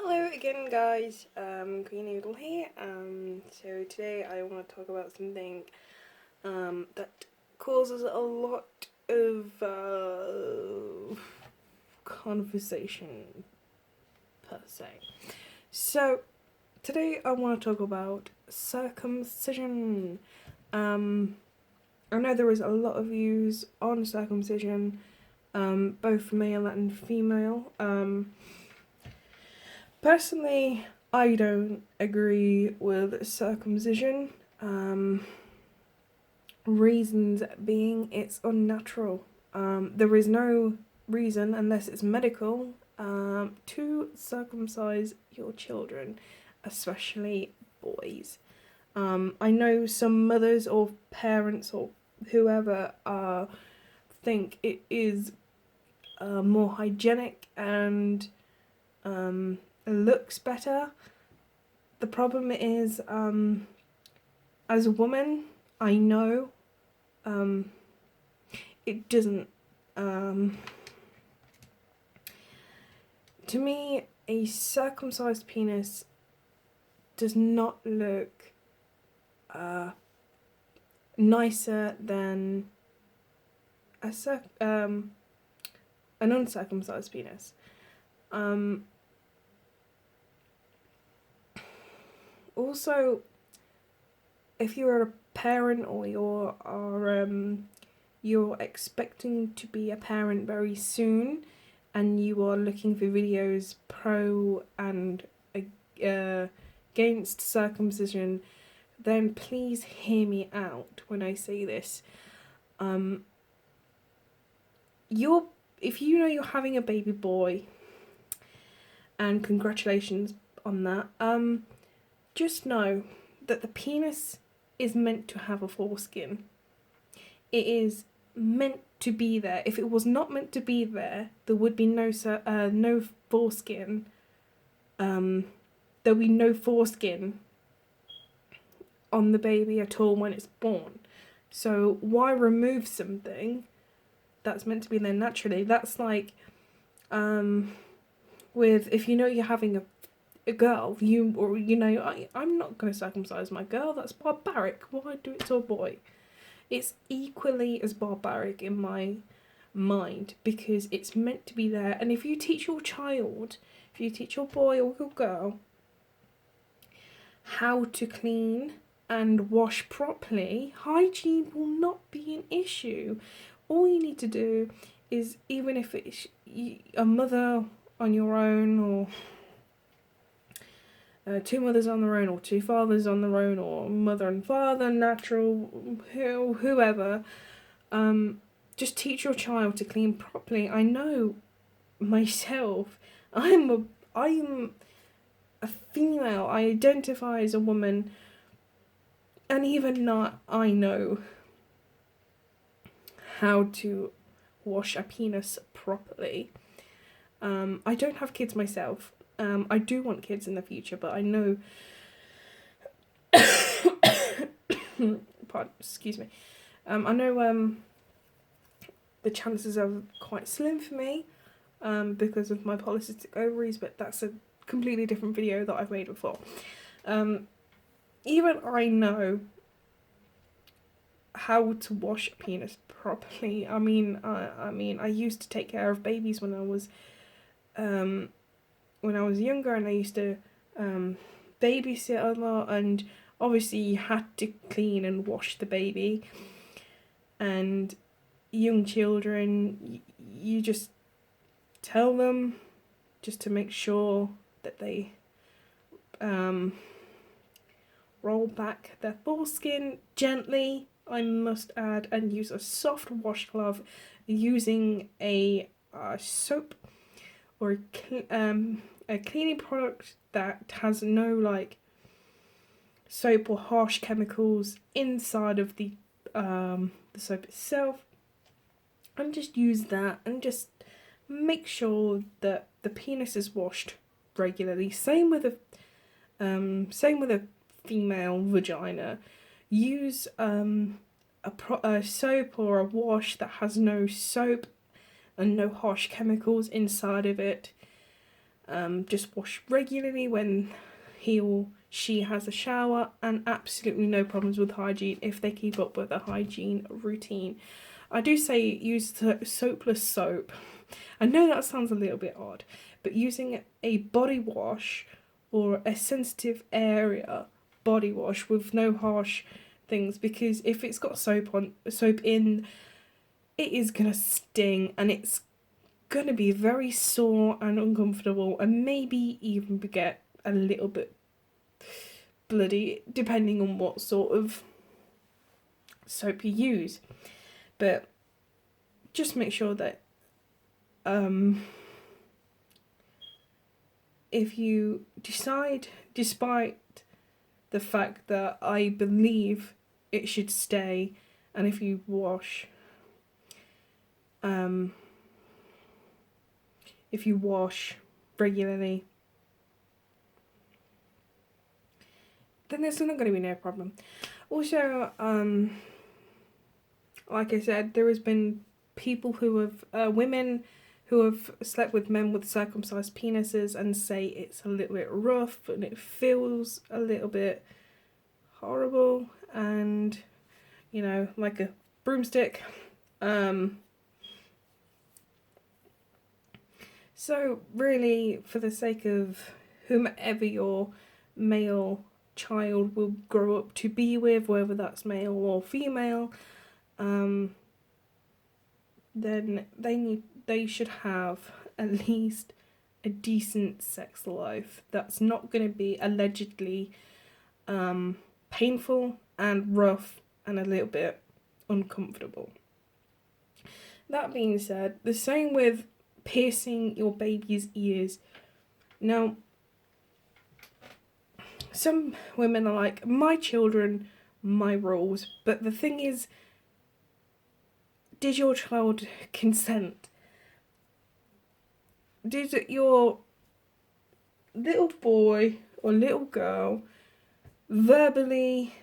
Hello again, guys. Green Noodle here. So today I want to talk about something that causes a lot of conversation per se. So today I want to talk about circumcision. I know there is a lot of views on circumcision, both male and female. Personally, I don't agree with circumcision. Reasons being it's unnatural. There is no reason, unless it's medical, to circumcise your children, especially boys. I know some mothers or parents or whoever think it is more hygienic and looks better. The problem is, as a woman, I know it doesn't. To me, a circumcised penis does not look nicer than an uncircumcised penis. Also, if you're a parent or you're expecting to be a parent very soon, and you are looking for videos pro and against circumcision, then please hear me out when I say this. If you know you're having a baby boy, and congratulations on that, just know that the penis is meant to have a foreskin. It is meant to be there. If it was not meant to be there, there would be no foreskin. There would be no foreskin on the baby at all when it's born. So why remove something that's meant to be there naturally? That's like with, if you know you're having a girl, I'm not going to circumcise my girl, that's barbaric. Why do it to a boy? It's equally as barbaric in my mind, because it's meant to be there. And if you teach your child, if you teach your boy or your girl how to clean and wash properly, hygiene will not be an issue. All you need to do is, even if it's a mother on your own, or two mothers on their own, or two fathers on their own, or mother and father, natural, whoever, just teach your child to clean properly. I know myself, I'm a female, I identify as a woman, and even not, I know how to wash a penis properly. I don't have kids myself. I do want kids in the future, but I know excuse me. I know the chances are quite slim for me because of my polycystic ovaries, but that's a completely different video that I've made before. Even I know how to wash a penis properly. I mean, I used to take care of babies when I was younger, and I used to babysit a lot, and obviously you had to clean and wash the baby. And young children, you just tell them just to make sure that they roll back their foreskin gently, I must add, and use a soft washcloth using a soap or a cleaning product that has no soap or harsh chemicals inside of the soap itself, and just use that, and just make sure that the penis is washed regularly. Same with a female vagina. Use a soap or a wash that has no soap and no harsh chemicals inside of it. Just wash regularly when he or she has a shower, and absolutely no problems with hygiene if they keep up with a hygiene routine. I do say use soapless soap. I know that sounds a little bit odd, but using a body wash or a sensitive area body wash with no harsh things, because if it's got soap in, it is gonna sting and it's gonna be very sore and uncomfortable, and maybe even get a little bit bloody, depending on what sort of soap you use. But just make sure that if you decide, despite the fact that I believe it should stay, and if you wash regularly, then there's not going to be no problem. Also, like I said, there has been people who have, women who have slept with men with circumcised penises and say it's a little bit rough and it feels a little bit horrible and, you know, like a broomstick. So really, for the sake of whomever your male child will grow up to be with, whether that's male or female, then they should have at least a decent sex life that's not going to be allegedly painful and rough and a little bit uncomfortable. That being said, the same with piercing your baby's ears. Now, some women are like, my children, my rules, but the thing is, did your child consent? Did your little boy or little girl verbally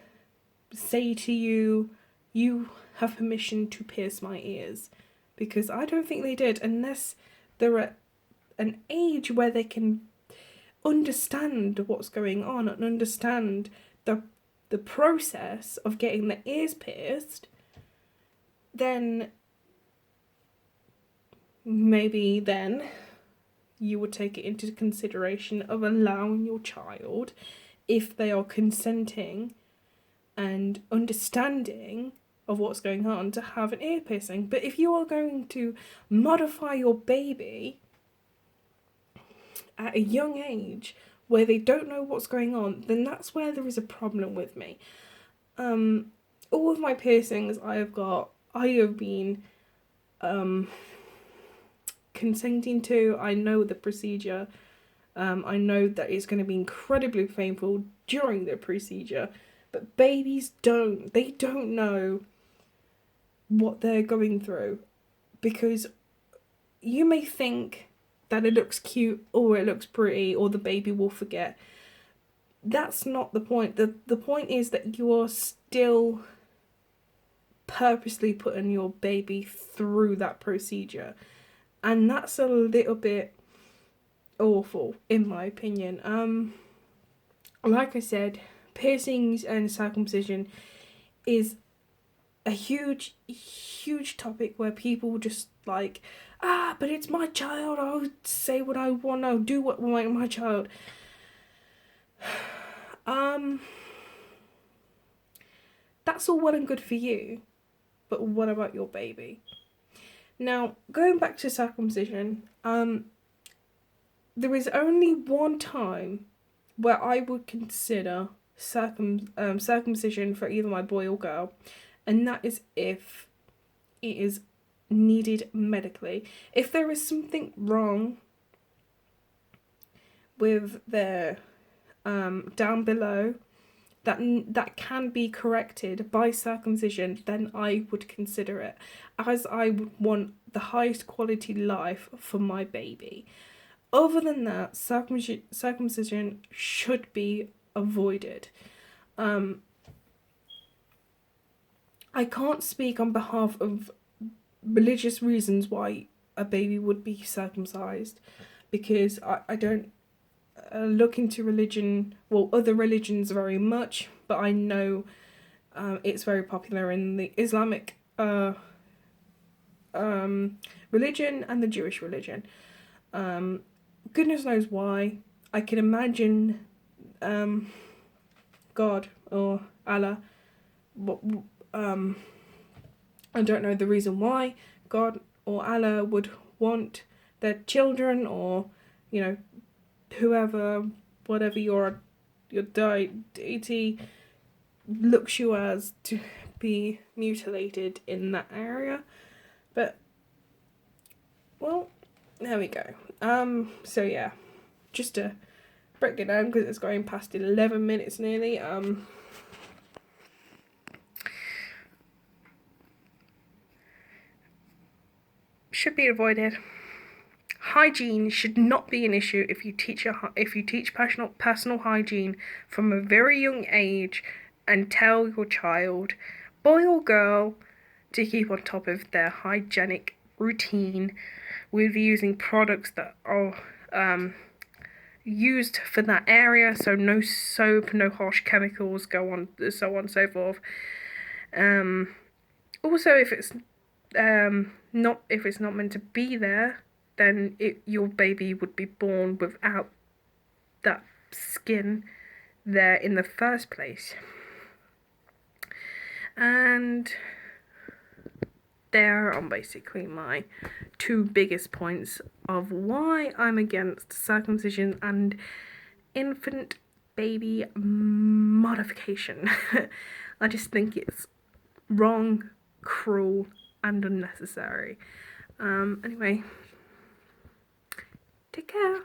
say to you, you have permission to pierce my ears? Because I don't think they did, unless they're at an age where they can understand what's going on and understand the process of getting the ears pierced. Then maybe then you would take it into consideration of allowing your child, if they are consenting and understanding of what's going on, to have an ear piercing. But if you are going to modify your baby at a young age where they don't know what's going on, then that's where there is a problem with me. All of my piercings I have been consenting to. I know the procedure. I know that it's going to be incredibly painful during the procedure, but babies don't. They don't know what they're going through, because you may think that it looks cute or it looks pretty or the baby will forget. That's not the point. The point is that you are still purposely putting your baby through that procedure, and that's a little bit awful in my opinion. Like I said, piercings and circumcision is a huge topic where people just like, but it's my child, I'll say what I want, I'll do what my child. That's all well and good for you, but what about your baby? Now, going back to circumcision, there is only one time where I would consider circumcision for either my boy or girl, and that is if it is needed medically. If there is something wrong with their down below that can be corrected by circumcision, then I would consider it, as I would want the highest quality life for my baby. Other than that, circumcision should be avoided. I can't speak on behalf of religious reasons why a baby would be circumcised, because I don't look into religion, well, other religions very much, but I know it's very popular in the Islamic religion and the Jewish religion. Goodness knows why. I can imagine God or Allah. I don't know the reason why God or Allah would want their children, or whoever, whatever your deity looks you as, to be mutilated in that area. But well, there we go. So yeah, just to break it down, because it's going past 11 minutes nearly. Should be avoided. Hygiene should not be an issue if you teach personal hygiene from a very young age, and tell your child, boy or girl, to keep on top of their hygienic routine with using products that are used for that area, so no soap, no harsh chemicals, so on and so forth. Also, if it's not meant to be there, then your baby would be born without that skin there in the first place. And there are basically my two biggest points of why I'm against circumcision and infant baby modification. I just think it's wrong, cruel, and unnecessary. Anyway, take care.